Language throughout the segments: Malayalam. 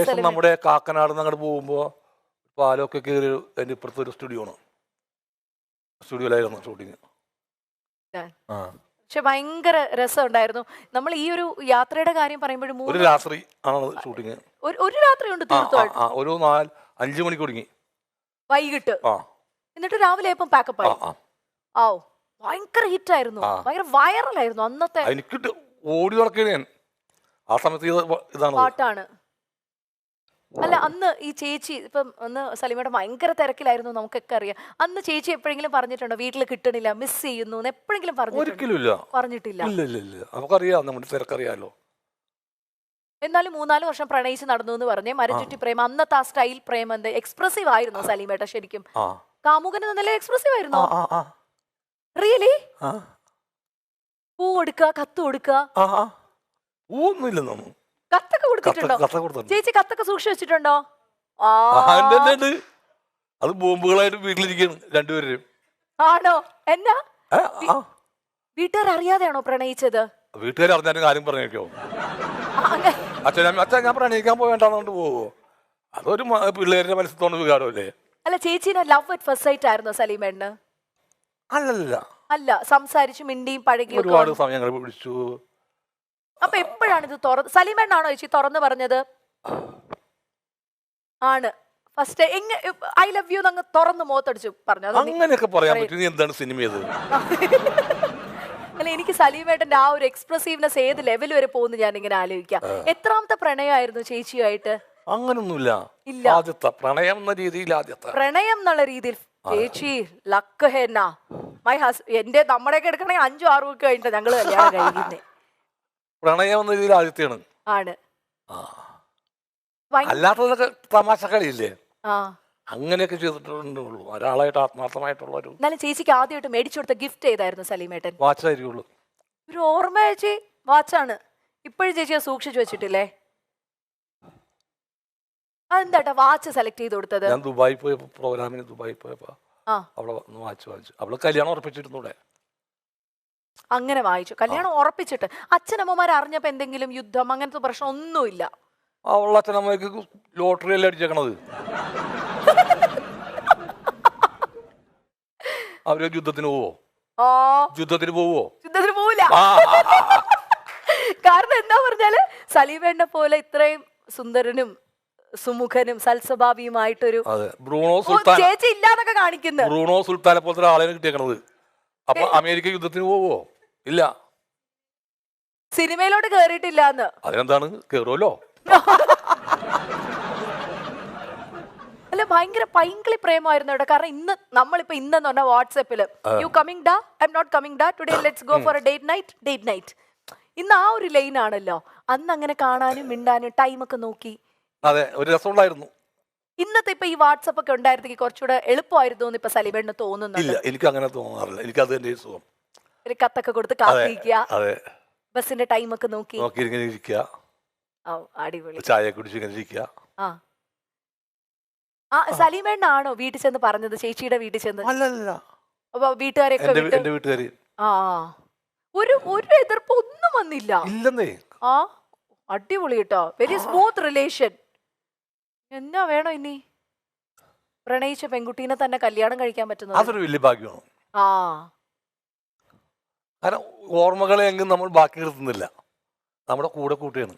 ശേഷം നമ്മുടെ കാക്കനാട് നിന്ന് അങ്ങോട്ട് പോകുമ്പോൾ പാലമൊക്കെ കയറി അതിൻ്റെ ഇപ്പുറത്തെ ഒരു സ്റ്റുഡിയോയിലായിരുന്നു ഷൂട്ടിങ്. ആ പക്ഷെ ഭയങ്കര രസമുണ്ടായിരുന്നു. നമ്മൾ ഈ ഒരു യാത്രയുടെ കാര്യം പറയുമ്പോഴും ഒരു രാത്രി ആണ് ഷൂട്ടിങ്. ഒരു രാത്രി ഉണ്ട് തീർച്ചയായിട്ടും. ഒരു 5 മണിക്ക് തുടങ്ങി വൈകിട്ട്. എന്നിട്ട് രാവിലെ ആയപ്പം പാക്കപ്പ് ആയി. ആ ഭയങ്കര ഹിറ്റ് ആയിരുന്നു, ഭയങ്കര വൈറലായിരുന്നു അന്നത്തെ. എനിക്ക് ഓടി നടക്കുകയാണ് ഞാൻ ആ സമയത്ത്. ഇതാണ് പാട്ടാണ്. അല്ല അന്ന് ഈ ചേച്ചി ഇപ്പം അന്ന് സലീമയുടെ ഭയങ്കര തിരക്കിലായിരുന്നു, നമുക്കൊക്കെ അറിയാം. അന്ന് ചേച്ചി എപ്പോഴെങ്കിലും പറഞ്ഞിട്ടുണ്ടോ വീട്ടിൽ കിട്ടണില്ല, മിസ് ചെയ്യുന്നു എപ്പോഴെങ്കിലും പറഞ്ഞിട്ടില്ല? നമുക്കറിയാം, നമ്മുടെ തിരക്കറിയാലോ. എന്നാലും 4 വർഷം പ്രണയിച്ച് നടന്നു എന്ന് പറഞ്ഞേ. മരഞ്ചുറ്റി പ്രേമം, അന്നത്തെ ആ സ്റ്റൈൽ പ്രേമം എന്ത് എക്സ്പ്രസീവ് ആയിരുന്നു സലീമേട്ട. ശരിക്കും കാമുകന് നല്ല എക്സ്പ്രസീവ് ആയിരുന്നു. റിയലി? പൂ കൊടുക്കുക, കത്ത് കൊടുക്കുക. കത്തൊക്കെ കൊടുത്തിട്ടുണ്ടോ ചേച്ചി? കത്തൊക്കെ സൂക്ഷിച്ചു വെച്ചിട്ടുണ്ടോ? അത് ബോംബുകളായിട്ട് വീട്ടിലിരിക്കുന്നു രണ്ടുപേരും. ആണോ? എന്നാ വീട്ടുകാർ അറിയാതെയാണോ പ്രണയിച്ചത്? വീട്ടുകാർ അറിഞ്ഞാലും കാര്യം പറഞ്ഞേക്കോ? അച്ഛൻ ഞാൻ പ്രണയിക്കാൻ പോവേണ്ടാന്നോണ്ട് പോവോ? അതൊരു പിള്ളേരുടെ മനസ്സിൽ വികാരമല്ലേ? അല്ല ചേച്ചീനെ ലവ് അറ്റ് ഫസ്റ്റ് സൈറ്റ് ആയിരുന്നോ സലീമേട്ടന്? അല്ല, സംസാരിച്ചു മിണ്ടിയും പഴകിയും ഒരുപാട് സമയങ്ങൾ പിടിച്ചു. അപ്പൊ എപ്പോഴാണ് ഇത് സലീമേട്ടനാണോ ചേച്ചി തുറന്നു പറഞ്ഞത്? ആണ് ഫസ്റ്റ് ഐ ലവ് യു അങ്ങ് തുറന്ന് മുഖത്തടിച്ചു പറഞ്ഞു? അങ്ങനെയൊക്കെ പറയാൻ പറ്റും. എന്താണ് സിനിമ ഇത്? അല്ല എനിക്ക് സലീമേട്ടന്റെ ആ ഒരു എക്സ്പ്രസീവ്നെസ് ഏത് ലെവൽ വരെ പോകുന്നു ഞാൻ ഇങ്ങനെ ആലോചിക്കാം. എത്രാമത്തെ പ്രണയമായിരുന്നു ചേച്ചിയുമായിട്ട്? അങ്ങനൊന്നുമില്ല. പ്രണയം എന്ന രീതിയിൽ പ്രണയം എന്നുള്ള രീതിയിൽ ചേച്ചി ലക്ക് ഹെന്ന മൈ എന്റെ നമ്മുടെയൊക്കെ എടുക്കണേ 5-6 ഒക്കെ കഴിഞ്ഞിട്ട് ഞങ്ങള് കല്യാണം കഴിക്കുന്നേ. പ്രണയം എന്ന രീതിയിൽ ആദ്യത്തെയാണ്. ആണ്. അല്ലാത്തതൊക്കെ തമാശ കളിയില്ലേ, അങ്ങനെയൊക്കെ ചെയ്തിട്ടുള്ളൂ. ഒരാളായിട്ട് ആത്മാർത്ഥമായിട്ടുള്ള ഒരു. എന്നാലും ചേച്ചിക്ക് ആദ്യമായിട്ട് മേടിച്ചു കൊടുത്ത ഗിഫ്റ്റ് ഏതായിരുന്നു സലീമേട്ടൻ? വാച്ചായിരിക്കുള്ളൂ. ഒരു ഓർമ്മ ചേച്ചി വാച്ചാണ്. ഇപ്പോഴും ചേച്ചി സൂക്ഷിച്ചു വെച്ചിട്ടില്ലേ? അതെന്താ വാച്ച് സെലക്ട് ചെയ്ത് കൊടുത്തത്? ഞാൻ ദുബായി പോയപ്പോ, പ്രോഗ്രാമിന് ദുബായി പോയപ്പോ അവിടെ വാച്ച് വാങ്ങിച്ചു. അവള് കല്യാണം ഉറപ്പിച്ചിരുന്നൂടെ? അങ്ങനെ വായിച്ചു. കല്യാണം ഉറപ്പിച്ചിട്ട് അച്ഛനമ്മമാർ അറിഞ്ഞപ്പോ എന്തെങ്കിലും യുദ്ധം അങ്ങനത്തെ പ്രശ്നം ഒന്നുമില്ല? അവളുടെ അച്ഛനമ്മയ്ക്ക് ലോട്ടറി അല്ലേ അടിച്ചേക്കണത്. അവര് യുദ്ധത്തിന് പോവോ? യുദ്ധത്തിന് പോവില്ല. കാരണം എന്താ പറഞ്ഞാല് സലീമേട്ടനെ പോലെ ഇത്രയും സുന്ദരനും സുമുഖനും സൽസ്വഭാവിയുമായിട്ടൊരു ചേച്ചി ഇല്ലാന്നൊക്കെ കാണിക്കുന്നത്. ബ്രൂണോ സുൽത്താനെ പോലത്തെ ഒരാളെ കിട്ടിയേക്കണത്. അപ്പൊ അമേരിക്ക യുദ്ധത്തിന് പോവോ? ഇല്ല. സിനിമയിലോട്ട് കേറിയിട്ടില്ലാന്ന്. അതിനെന്താണ്, കേറുമല്ലോ. അല്ല ഭയങ്കര പൈങ്കിളി പ്രേമമായിരുന്നു ഇവിടെ. കാരണം നമ്മളിപ്പോ ഇന്നെന്ന് പറഞ്ഞാൽ വാട്സാപ്പില് യു കമ്മിങ് ഡാ, ഐ എം നോട്ട് കമ്മിങ് ഡാ, today let's go for A date night. ഇന്ന് ആ ഒരു ലൈൻ ആണല്ലോ. അന്ന് അങ്ങനെ കാണാനും മിണ്ടാനും ടൈമൊക്കെ നോക്കി. അതെ, ഒരു രസമുണ്ടായിരുന്നു. ഇന്നത്തെ ഇപ്പൊ ഈ വാട്സപ്പ് ഒക്കെ ഉണ്ടായിരുന്നെങ്കിൽ കുറച്ചുകൂടെ എളുപ്പമായിരുന്നു എന്ന് ഇപ്പൊ സലീമേട്ടന് തോന്നുന്നുണ്ട്. എനിക്ക് അങ്ങനെ തോന്നാറില്ല. എനിക്ക് അത് തന്നെ സുഖം. ഒരു കത്തൊക്കെ കൊടുത്ത് കാത്തിരിക്കുക, ബസിന്റെ ടൈമൊക്കെ നോക്കി അടിപൊളി ചായ കുടിച്ചിരിക്കുക. സലീമേട്ടനാണോ വീട്ടിൽ ചെന്ന് പറഞ്ഞത്? ചേച്ചിയുടെ വീട്ടിൽ ചെന്ന്? അപ്പൊ വീട്ടുകാരെയൊക്കെ ഒരു എതിർപ്പ് ഒന്നും വന്നില്ല? അടിപൊളി കേട്ടോ, വെരി സ്മൂത്ത് റിലേഷൻ. എന്നാ വേണോ ഇനി? പ്രണയിച്ച പെൺകുട്ടീനെ തന്നെ കല്യാണം കഴിക്കാൻ പറ്റുന്നത് അതൊരു വലിയ ഭാഗ്യമാണ്. കാരണം ഓർമ്മകളെ എങ്കിലും നമ്മൾ ബാക്കി നിർത്തുന്നില്ല, നമ്മുടെ കൂടെ കൂട്ടിയാണ്.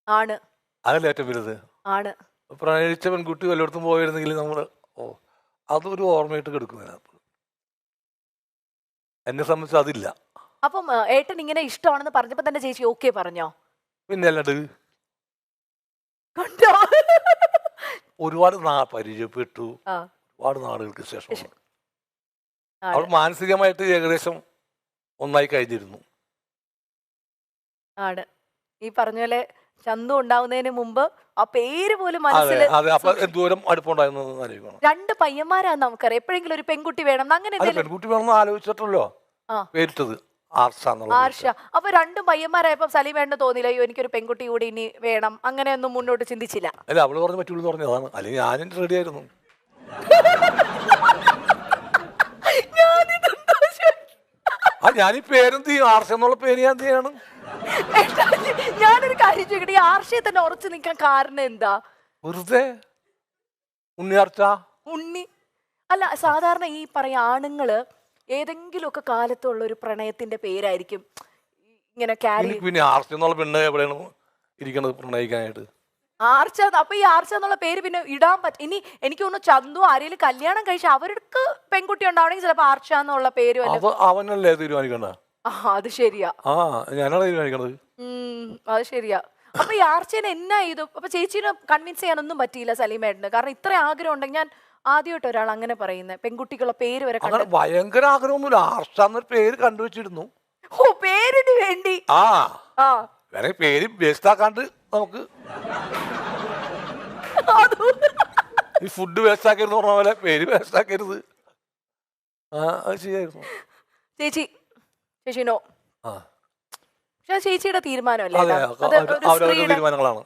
ആണ്, അതല്ലേ ഏറ്റവും വലുത്. ആണ്. പ്രണയിച്ച പെൺകുട്ടി വല്ലയിടത്തും പോയിരുന്നെങ്കിൽ നമ്മൾ അതൊരു ഓർമ്മയായിട്ട് കിടക്കുന്നതിനകത്ത്. എന്നെ സംബന്ധിച്ച് അതില്ല. അപ്പം ഏട്ടൻ ഇങ്ങനെ ഇഷ്ടമാണെന്ന് പറഞ്ഞപ്പോ തന്നെ ചേച്ചി ഓക്കെ പറഞ്ഞോ? പിന്നെ അല്ലാണ്ട് ഒരുപാട് പരിചയപ്പെട്ടു, ഒരുപാട് നാളുകൾക്ക് ശേഷം അവൾ മാനസികമായിട്ട് ഏകദേശം ഒന്നായി കഴിഞ്ഞിരുന്നു. ആണ്. ഈ പറഞ്ഞ പോലെ ചന്തു ഉണ്ടാവുന്നതിന് മുമ്പ് ആ പേര് പോലും മനസ്സിൽ എന്തോരം അടുപ്പുണ്ടായിരുന്നു. 2 പയ്യന്മാരാണ് നമുക്കറിയാം. എപ്പോഴെങ്കിലും ഒരു പെൺകുട്ടി വേണം, അങ്ങനെ പെൺകുട്ടി വേണമെന്ന് ആലോചിച്ചിട്ടല്ലോ പേരിട്ടത് ആർഷ. അപ്പൊ 2 പയ്യന്മാരായപ്പോ സലീമേട്ടന് തോന്നിയില്ല അയ്യോ എനിക്കൊരു പെൺകുട്ടി കൂടി ഇനി വേണം, അങ്ങനെയൊന്നും മുന്നോട്ട് ചിന്തിച്ചില്ല? അല്ല, അവള് പറഞ്ഞു പറ്റുള്ളൂ പറഞ്ഞതാണ്. അല്ലെങ്കിൽ ഞാനും റെഡി ആയിരുന്നു. ഞാനീ പേരെന്ത് ചെയ്യും? ആർച്ച എന്നുള്ള പേര് ഞാൻ എന്ത് ചെയ്യണം? ഞാനൊരു കാര്യം ചോദിക്കട്ടെ, ഈ ആർഷയെ തന്നെ ഉറച്ചു നിൽക്കാൻ കാരണം എന്താ? വെറുതെ ഉണ്ണിയാർച്ച. ഉണ്ണി അല്ല, സാധാരണ ഈ പറയാ ആണുങ്ങള് ഏതെങ്കിലുമൊക്കെ കാലത്തുള്ള ഒരു പ്രണയത്തിന്റെ പേരായിരിക്കും ഇങ്ങനെ ക്യാരി. പിന്നെ ആർച്ച എന്നുള്ള പെണ്ണ് എവിടെയാണ് ഇരിക്കണത് പ്രണയിക്കാനായിട്ട്? ആർച്ച. അപ്പൊ ഈ ആർച്ച എന്നുള്ള പേര് പിന്നെ ഇടാൻ പറ്റും. ഇനി എനിക്ക് തോന്നുന്നു ചന്തു ആരെങ്കിലും കല്യാണം കഴിച്ച അവർക്ക് പെൺകുട്ടി ഉണ്ടാവണമെങ്കിൽ ചിലപ്പോ ആർച്ച എന്നുള്ള പേര് അവനല്ലേ തീരുമാനിക്കണ്ട. അത് ശരിയാ. ഞാനാണ് തീരുമാനിക്കണത്. അത് ശരിയാ. അപ്പൊ ഈ ആർച്ചേനെ എന്നാ ചെയ്തു? അപ്പൊ ചേച്ചീനെ കൺവിൻസ് ചെയ്യാനൊന്നും പറ്റിയില്ല സലീമേട്ടന്? കാരണം ഇത്ര ആഗ്രഹം ഉണ്ടെങ്കിൽ, ഞാൻ ആദ്യമായിട്ട് ഒരാൾ അങ്ങനെ പറയുന്നത്, പെൺകുട്ടികളുടെ പേര് വരെ ഭയങ്കര ആഗ്രഹമൊന്നുമില്ല. ആർച്ച എന്നൊരു പേര് കണ്ടുവച്ചിരുന്നു. ഓ, പേരിന് വേണ്ടി. വേറെ പേര് വേസ്റ്റാക്കാണ്ട് നമുക്ക് ഈ ഫുഡ് വേസ്റ്റ് ആക്കരുത് പറഞ്ഞ പോലെ പേര് വേസ്റ്റ് ആക്കരുത്. അത് ചെയ്യായിരുന്നു. ചേച്ചിനോ? ചേച്ചിയുടെ തീരുമാനമല്ലേ? തീരുമാനങ്ങളാണ്.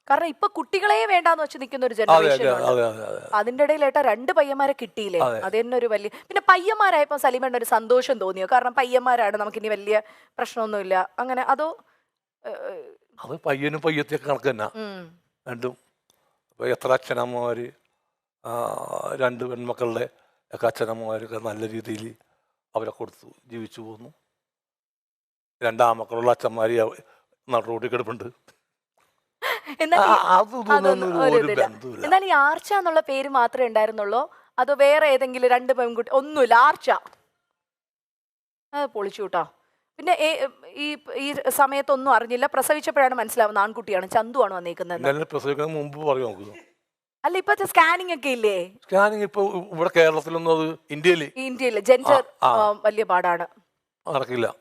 കാരണം ഇപ്പൊ കുട്ടികളെ വേണ്ടാന്ന് വെച്ച് നിൽക്കുന്ന ഒരു ജനറേഷൻ. അതിന്റെ ഇടയിലേട്ടാ 2 പയ്യന്മാരെ കിട്ടിയില്ലേ? അത് തന്നെ ഒരു വലിയ. പിന്നെ പയ്യന്മാരായപ്പോ സലീമേട്ട ഒരു സന്തോഷം തോന്നിയോ? കാരണം പയ്യന്മാരാണ്, നമുക്കിനി വലിയ പ്രശ്നമൊന്നുമില്ല അങ്ങനെ? അതോ അത് പയ്യനും പയ്യത്തിയൊക്കെ കണക്ക് തന്നെ രണ്ടും. അപ്പൊ എത്ര അച്ഛനമ്മമാര് 2 പെൺമക്കളുടെ ഒക്കെ അച്ഛനമ്മമാരൊക്കെ നല്ല രീതിയിൽ അവരെ കൊടുത്തു ജീവിച്ചു പോന്നു. 2 ആമക്കളുള്ള അച്ഛന്മാര് റോഡിൽ കിടപ്പുണ്ട്. എന്നാൽ ഈ ആർച്ച എന്നുള്ള പേര് മാത്രമേ ഉണ്ടായിരുന്നുള്ളൂ? അതോ വേറെ ഏതെങ്കിലും 2 പെൺകുട്ടി? ഒന്നുമില്ല, ആർച്ച. അത് പൊളിച്ചു കൂട്ടാ. പിന്നെ ഈ സമയത്തൊന്നും അറിഞ്ഞില്ല, പ്രസവിച്ചപ്പോഴാണ് മനസ്സിലാവുന്നത് ആൺകുട്ടിയാണ്, ചന്തുവാണ് വന്നേക്കുന്നത്. പ്രസവിക്കുന്നതിന് മുമ്പ് പറയും. അല്ല, ഇപ്പത്തെ സ്കാനിങ് ഒക്കെ ഇല്ലേ? സ്കാനിങ് ഇപ്പൊ ഇവിടെ കേരളത്തിലൊന്നും, അത് ഇന്ത്യയില് ജെൻഡർ വലിയ പാടാണ്, നടക്കില്ല.